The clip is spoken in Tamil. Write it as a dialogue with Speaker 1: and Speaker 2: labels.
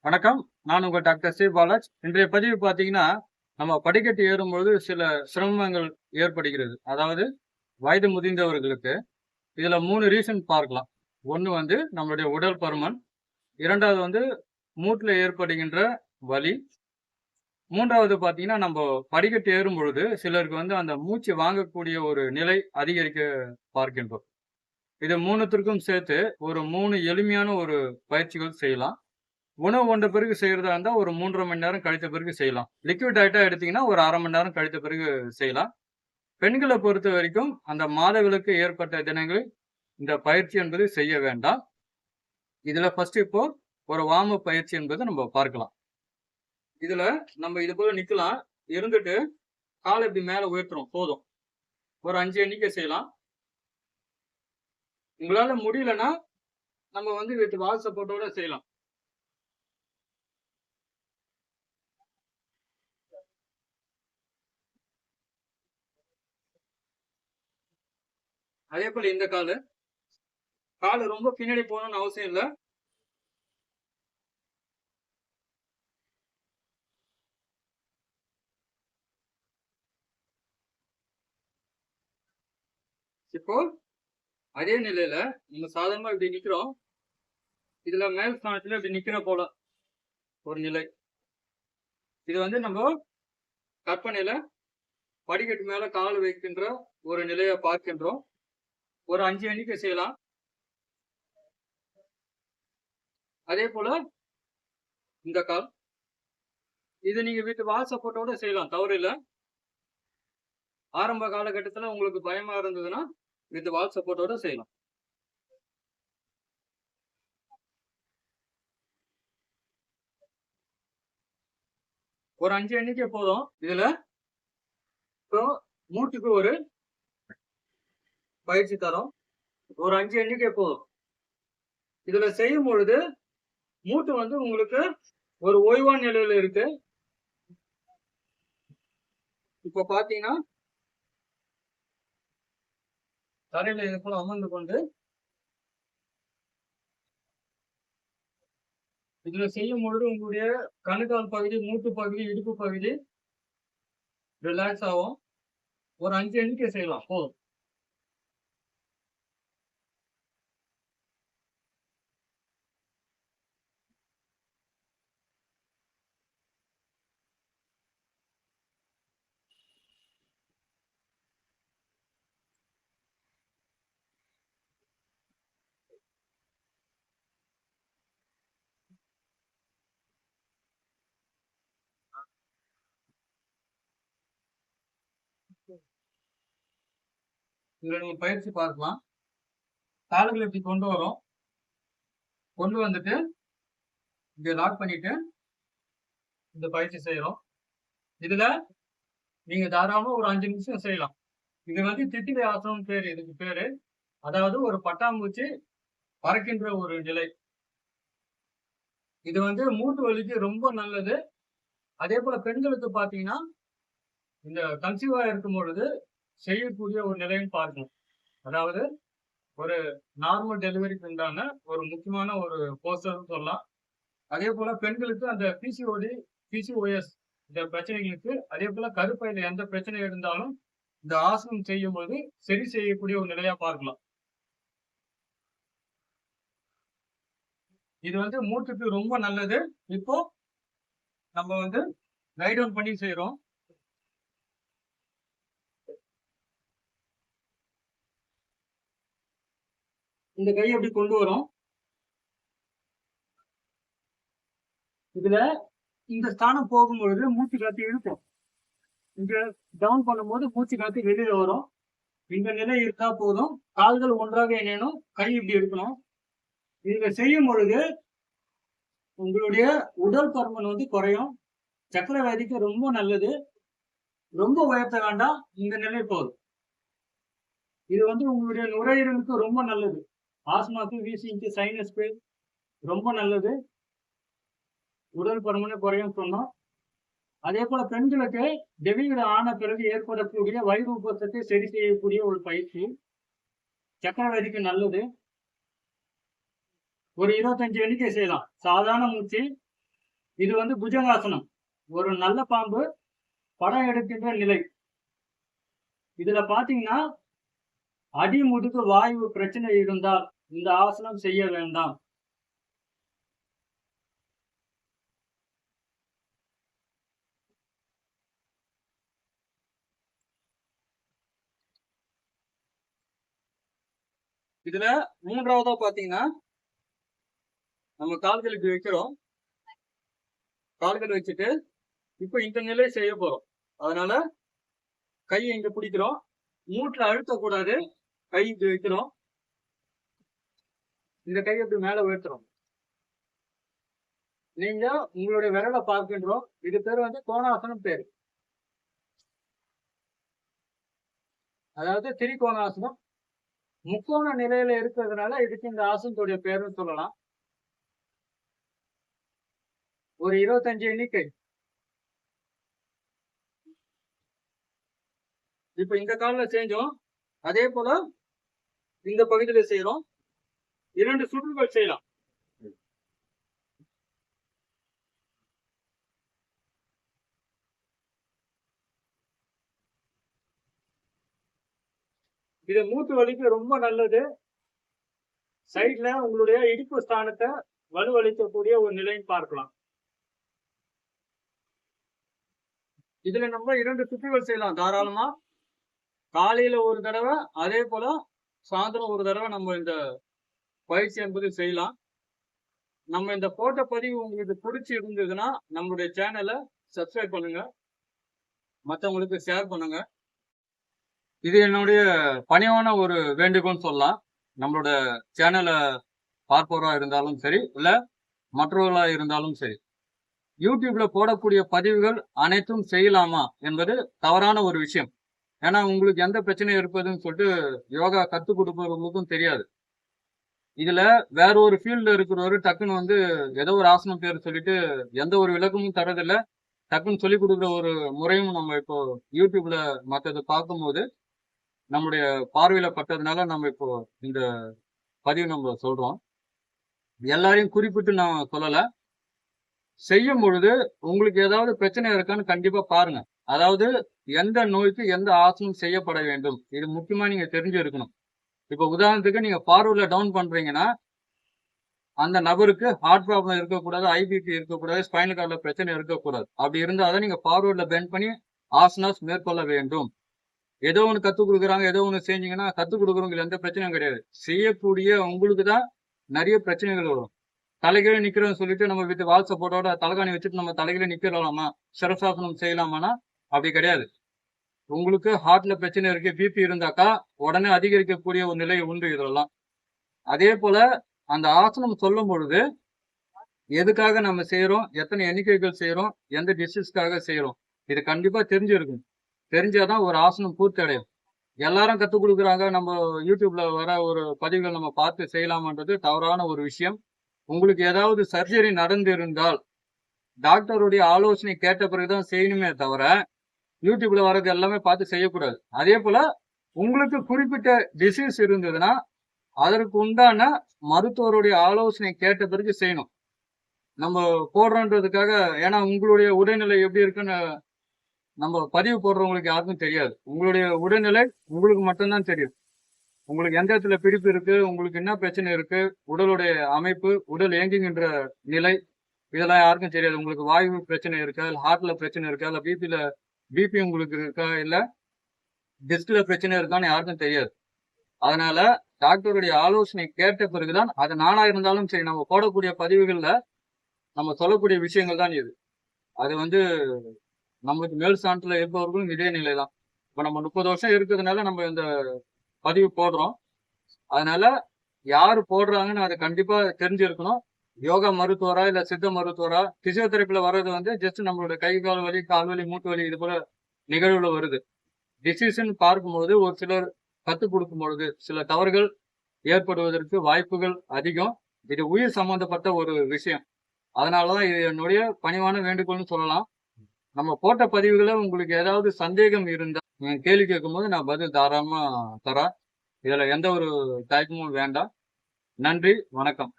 Speaker 1: வணக்கம். நான் உங்க டாக்டர் சி பாலாஜ். இன்றைய பதிவு பார்த்தீங்கன்னா, நம்ம படிக்கட்டு ஏறும்பொழுது சில சிரமங்கள் ஏற்படுகிறது. அதாவது வயது முதிர்ந்தவர்களுக்கு. இதுல 3 ரீசன் பார்க்கலாம். 1 வந்து நம்மளுடைய உடல் பருமன். 2வது வந்து மூட்டுல ஏற்படுகின்ற வலி. 3வது பார்த்தீங்கன்னா, நம்ப படிக்கட்டு ஏறும்பொழுது சிலருக்கு வந்து அந்த மூச்சு வாங்கக்கூடிய ஒரு நிலை அதிகரிக்க பார்க்கின்றோம். இது 3த்திற்கும் சேர்த்து ஒரு 3 எளிமையான ஒரு பயிற்சிகள் செய்யலாம். உணவு உண்ட பிறகு செய்றதா இருந்தா, ஒரு 3 1/2 மணி நேரம் கழித்த பிறகு செய்யலாம். லிக்விட் டயட்டா எடுத்தீங்கன்னா, ஒரு 1/2 மணி நேரம் கழித்த பிறகு செய்யலாம். பெண்கள பொறுத்தவரைக்கும், அந்த மாதவிலக்கு ஏற்பட்ட தினங்களில் இந்த பயிற்சி என்பது செய்ய வேண்டாம். இதுல ஃபர்ஸ்ட் இப்போ ஒரு வார்ம் அப் பயிற்சி என்பது நம்ம பார்க்கலாம். இதுல நம்ம இது போல நிக்கலாம். இருந்துட்டு கால இப்படி மேல உயர்த்துறோம் போதும். ஒரு 5 எண்ணிக்கை செய்யலாம். உங்களால முடியலன்னா, நம்ம வந்து வித் வால் சப்போர்ட்டோட செய்யலாம். அதே போல இந்த காலு ரொம்ப பின்னாடி போகணும்னு அவசியம் இல்ல. இப்போ அதே நிலையில நம்ம சாதாரணமா இப்படி நிக்கிறோம். இதுல மேல் ஸ்தானத்துல இப்படி நிக்கிற போல ஒரு நிலை. இது வந்து நம்ம கற்பனையில படிக்கட்டு மேல கால் வைக்கின்ற ஒரு நிலையை பார்க்கின்றோம். ஒரு 5 எண்ணிக்கை செய்யலாம். அதே போல இந்த கால். இது நீங்க வீட்டு வால் சப்போர்ட்டோட செய்யலாம். தவறு இல்ல. ஆரம்ப காலகட்டத்துல உங்களுக்கு பயமா இருந்ததுன்னா, வித் வால் சப்போர்ட்டோட செய்யலாம். ஒரு 5 எண்ணிக்கை போதும். இதுல இப்போ மூட்டுக்கு ஒரு பயிற்சி தரோம். ஒரு 5 எண்ணிக்கை போதும். இதுல செய்யும் பொழுது மூட்டு வந்து உங்களுக்கு ஒரு ஓய்வான நிலையில இருக்கு. இப்போ பாத்தீங்கன்னா, தரையில இது போல அமர்ந்து கொண்டு இதுல செய்யும் பொழுது உங்களுடைய கணுக்கால் பகுதி, மூட்டு பகுதி, இடுப்பு பகுதி ரிலாக்ஸ் ஆகும். ஒரு 5 எண்ணிக்கை செய்யலாம் போதும். இதுல நீங்க பயிற்சி பார்க்கலாம். கால்களை இப்படி கொண்டு வரோம். கொண்டு வந்துட்டு இங்க லாக் பண்ணிட்டு இந்த பயிற்சி செய்யறோம். இதுல நீங்க தாராளமா ஒரு 5 நிமிஷம் செய்யலாம். இது வந்து திட்டிலை ஆசனம் பேரு. இதுக்கு பேரு. அதாவது ஒரு பட்டாம்பூச்சி பறக்கின்ற ஒரு நிலை. இது வந்து மூட்டு வலிக்கு ரொம்ப நல்லது. அதே போல பெண்களுக்கு பாத்தீங்கன்னா, இந்த கன்சீவா இருக்கும் பொழுது செய்யக்கூடிய ஒரு நிலைன்னு பார்க்கணும். அதாவது ஒரு நார்மல் டெலிவரிக்கு உண்டான ஒரு முக்கியமான ஒரு போஸ்டர்ன்னு சொல்லலாம். அதே போல பெண்களுக்கு அந்த பிசிஓடி, பிசிஓஎஸ் இந்த பிரச்சனைகளுக்கு, அதே போல கருப்பையில எந்த பிரச்சனை இருந்தாலும் இந்த ஆசனம் செய்யும்போது சரி செய்யக்கூடிய ஒரு நிலையா பார்க்கலாம். இது வந்து மூட்டுக்கு ரொம்ப நல்லது. இப்போ நம்ம வந்து லை டவுன் பண்ணி செய்றோம். இந்த கையை எப்படி கொண்டு வரோம். இதுல இந்த ஸ்தானம் போகும்பொழுது மூச்சு காத்து இழுக்கும். இங்க டவுன் பண்ணும்போது மூச்சு காத்து வெளியில வரும். இந்த நிலை இருக்கா போதும். கால்கள் ஒன்றாக இணையணும். கை இப்படி இருக்கணும். இத செய்யும் பொழுது உங்களுடைய உடல் பருமன் வந்து குறையும். சர்க்கரை வியாதிக்கு ரொம்ப நல்லது. ரொம்ப உயர்த்த வேண்டாம். இந்த நிலை போதும். இது வந்து உங்களுடைய நுரையீரலுக்கு ரொம்ப நல்லது. ஆஸ்மாக்கு, வீசிங்க்கு, சைனஸ்க்கு ரொம்ப நல்லது. உடல் பருமனை குறையும் சொன்னோம். அதே போல பெண்களுக்கு டெலிவரி ஆன பிறகு ஏற்படக்கூடிய வயிறு உப்பசத்தை சரி செய்யக்கூடிய ஒரு பயிற்சி. சர்க்கரை வியாதிக்கு நல்லது. ஒரு 25 எண்ணிக்கை செய்யலாம். சாதாரண மூச்சு இது வந்து புஜங்காசனம். ஒரு நல்ல பாம்பு படம் எடுக்கின்ற நிலை. இதுல பாத்தீங்கன்னா அடிமுதுகு வாயு பிரச்சனை இருந்தால் இந்த ஆசனம் செய்ய வேண்டாம். இதுல மூன்றாவதா பாத்தீங்கன்னா நம்ம கால்களுக்கு வைக்கிறோம். கால்கள் வச்சுட்டு இப்ப இந்த நிலை செய்ய போறோம். அதனால கையை இங்க பிடிக்கிறோம். மூட்டுல அழுத்தக்கூடாது. கை இப்படி வைக்கிறோம். இந்த கையை இப்படி மேல உயர்த்துறோம். நீங்க உங்களுடைய விரலை பார்க்கின்றோம். இது பேர் வந்து கோணாசனம் பேரு. அதாவது திரிகோணாசனம். முக்கோண நிலையில இருக்கிறதுனால இதுக்கு இந்த ஆசனத்துடைய பேருன்னு சொல்லலாம். ஒரு 25 எண்ணிக்கை. இப்ப இந்த காலில் செஞ்சோம். அதே போல இந்த பகுதியில செய்யறோம். 2 சுற்றுகள் செய்யலாம். இது மூட்டு வலிக்கு ரொம்ப நல்லது. சைட்ல உங்களுடைய இடுப்பு ஸ்தானத்தை வலுவளிக்கக்கூடிய ஒரு நிலைன்னு பார்க்கலாம். இதுல நம்ம 2 சுற்றுகள் செய்யலாம் தாராளமா. காலையில ஒரு தடவை, அதே போல சாயந்தரம் ஒரு தடவை நம்ம இந்த பயிற்சி என்பது செய்யலாம். நம்ம இந்த போட்ட பதிவு உங்களுக்கு பிடிச்சி இருந்ததுன்னா நம்மளுடைய சேனலை சப்ஸ்கிரைப் பண்ணுங்க, மற்றவங்களுக்கு ஷேர் பண்ணுங்க. இது என்னுடைய பணிவான ஒரு வேண்டுகோள்னு சொல்லலாம். நம்மளோட சேனலை பார்ப்பவரா இருந்தாலும் சரி, இல்ல மற்றவர்களா இருந்தாலும் சரி, யூடியூப்ல போடக்கூடிய பதிவுகள் அனைத்தும் செய்யலாமா என்பது தவறான ஒரு விஷயம். ஏன்னா உங்களுக்கு எந்த பிரச்சனை இருப்பதுன்னு சொல்லிட்டு யோகா கற்றுக் கொடுப்பவர்களுக்கும் தெரியாது. இதுல வேற ஒரு ஃபீல்ட்ல இருக்கிறவரு டக்குன்னு வந்து ஏதோ ஒரு ஆசனம் பேர் சொல்லிட்டு எந்த ஒரு விளக்கமும் தரதில்லை. டக்குன்னு சொல்லிக் கொடுக்குற ஒரு முறையும் நம்ம இப்போ யூடியூப்ல மற்றது பார்க்கும்போது நம்முடைய பார்வையில பட்டதுனால நம்ம இப்போ இந்த பதிவு நம்ம சொல்றோம். எல்லாரையும் குறிப்பிட்டு நான் சொல்லல. செய்யும் பொழுது உங்களுக்கு ஏதாவது பிரச்சனை இருக்கான்னு கண்டிப்பா பாருங்க. அதாவது எந்த நோய்க்கு எந்த ஆசனம் செய்யப்பட வேண்டும், இது முக்கியமா நீங்க தெரிஞ்சு இருக்கணும். இப்ப உதாரணத்துக்கு நீங்க பார்வர்ட்ல டவுன் பண்றீங்கன்னா அந்த நபருக்கு ஹார்ட் ப்ராப்ளம் இருக்கக்கூடாது, ஐபிபி இருக்கக்கூடாது, ஸ்பைனல் கார்ட்ல பிரச்சனை இருக்கக்கூடாது. அப்படி இருந்தாதான் நீங்க பார்வர்ட்ல பெண்ட் பண்ணி ஆசனாஸ் மேற்கொள்ள வேண்டும். ஏதோ ஒன்று கத்துக் கொடுக்குறாங்க, ஏதோ ஒன்று செஞ்சீங்கன்னா கத்துக் கொடுக்குறவங்களுக்கு எந்த பிரச்சனையும் கிடையாது. செய்யக்கூடிய உங்களுக்கு தான் நிறைய பிரச்சனைகள் வரும். தலைகீழ நிக்கிறோம்னு சொல்லிட்டு நம்ம வீட்டு வால் சப்போர்ட்டோட தலைகாணி வச்சுட்டு நம்ம தலைகீழ நிக்கலாமா, சிரசாசனம் செய்யலாமான்னா அப்படி கிடையாது. உங்களுக்கு ஹார்ட்ல பிரச்சனை இருக்கு, பிபி இருந்தாக்கா உடனே அதிகரிக்கக்கூடிய ஒரு நிலை உண்டு இதெல்லாம். அதே போல அந்த ஆசனம் சொல்லும் பொழுது எதுக்காக நம்ம செய்யறோம், எத்தனை எண்ணிக்கைகள் செய்யறோம், எந்த டிசீஸ்க்காக செய்யறோம், இது கண்டிப்பா தெரிஞ்சிருக்கும். தெரிஞ்சாதான் ஒரு ஆசனம் பூர்த்தி அடையும். எல்லாரும் கத்துக் கொடுக்குறாங்க, நம்ம யூடியூப்ல வர ஒரு பதிவுகள் நம்ம பார்த்து செய்யலாமன்றது தவறான ஒரு விஷயம். உங்களுக்கு ஏதாவது சர்ஜரி நடந்திருந்தால் டாக்டருடைய ஆலோசனை கேட்ட பிறகுதான் செய்யணுமே தவிர யூடியூப்ல வர்றது எல்லாமே பார்த்து செய்யக்கூடாது. அதே போல உங்களுக்கு குறிப்பிட்ட டிசீஸ் இருந்ததுன்னா அதற்கு உண்டான மருத்துவருடைய ஆலோசனை கேட்ட பிறகு செய்யணும். நம்ம போடுறோன்றதுக்காக, ஏன்னா உங்களுடைய உடல்நிலை எப்படி இருக்குன்னு நம்ம பதிவு போடுறவங்களுக்கு யாருக்கும் தெரியாது. உங்களுடைய உடல்நிலை உங்களுக்கு மட்டும்தான் தெரியும். உங்களுக்கு எந்த இடத்துல பிடிப்பு இருக்கு, உங்களுக்கு என்ன பிரச்சனை இருக்கு, உடலுடைய அமைப்பு, உடல் இயங்குகின்ற நிலை, இதெல்லாம் யாருக்கும் தெரியாது. உங்களுக்கு வாயு பிரச்சனை இருக்கா, இல்ல ஹார்ட்ல பிரச்சனை இருக்கா, இல்ல பிபி உங்களுக்கு இருக்கா, இல்ல டிஸ்க்ல பிரச்சனை இருக்கான்னு யாருக்கும் தெரியாது. அதனால டாக்டருடைய ஆலோசனை கேட்ட பிறகுதான், அது நானா இருந்தாலும் சரி, நம்ம போடக்கூடிய பதிவுகள்ல நம்ம சொல்லக்கூடிய விஷயங்கள் தான் இது. அது வந்து நம்மளுக்கு மேல் ஸ்தானத்துல இருப்பவர்களும் இதே நிலைதான். இப்ப நம்ம 30 வருஷம் இருக்கிறதுனால நம்ம இந்த பதிவு போடுறோம். அதனால யாரு போடுறாங்கன்னு அதை கண்டிப்பா தெரிஞ்சிருக்கணும். யோகா மருத்துவரா இல்ல சித்த மருத்துவரா, பிசியோதெரப்பில வர்றது வந்து ஜஸ்ட் நம்மளோட கை கால் வலி, கால் வலி, மூட்டு வலி இது போல நிகழ்வுல வருது. டிசிஷன் பார்க்கும்பொழுது ஒரு சிலர் கத்துக் கொடுக்கும் பொழுது சில தவறுகள் ஏற்படுவதற்கு வாய்ப்புகள் அதிகம். இது உயிர் சம்பந்தப்பட்ட ஒரு விஷயம். அதனாலதான் இது என்னுடைய பணிவான வேண்டுகோள்னு சொல்லலாம். நம்ம போட்ட பதிவுகளை உங்களுக்கு ஏதாவது சந்தேகம் இருந்தா கேள்வி கேட்கும்போது நான் பதில் தாராளமா தரேன். இதுல எந்த ஒரு தயக்கமும் வேண்டாம். நன்றி, வணக்கம்.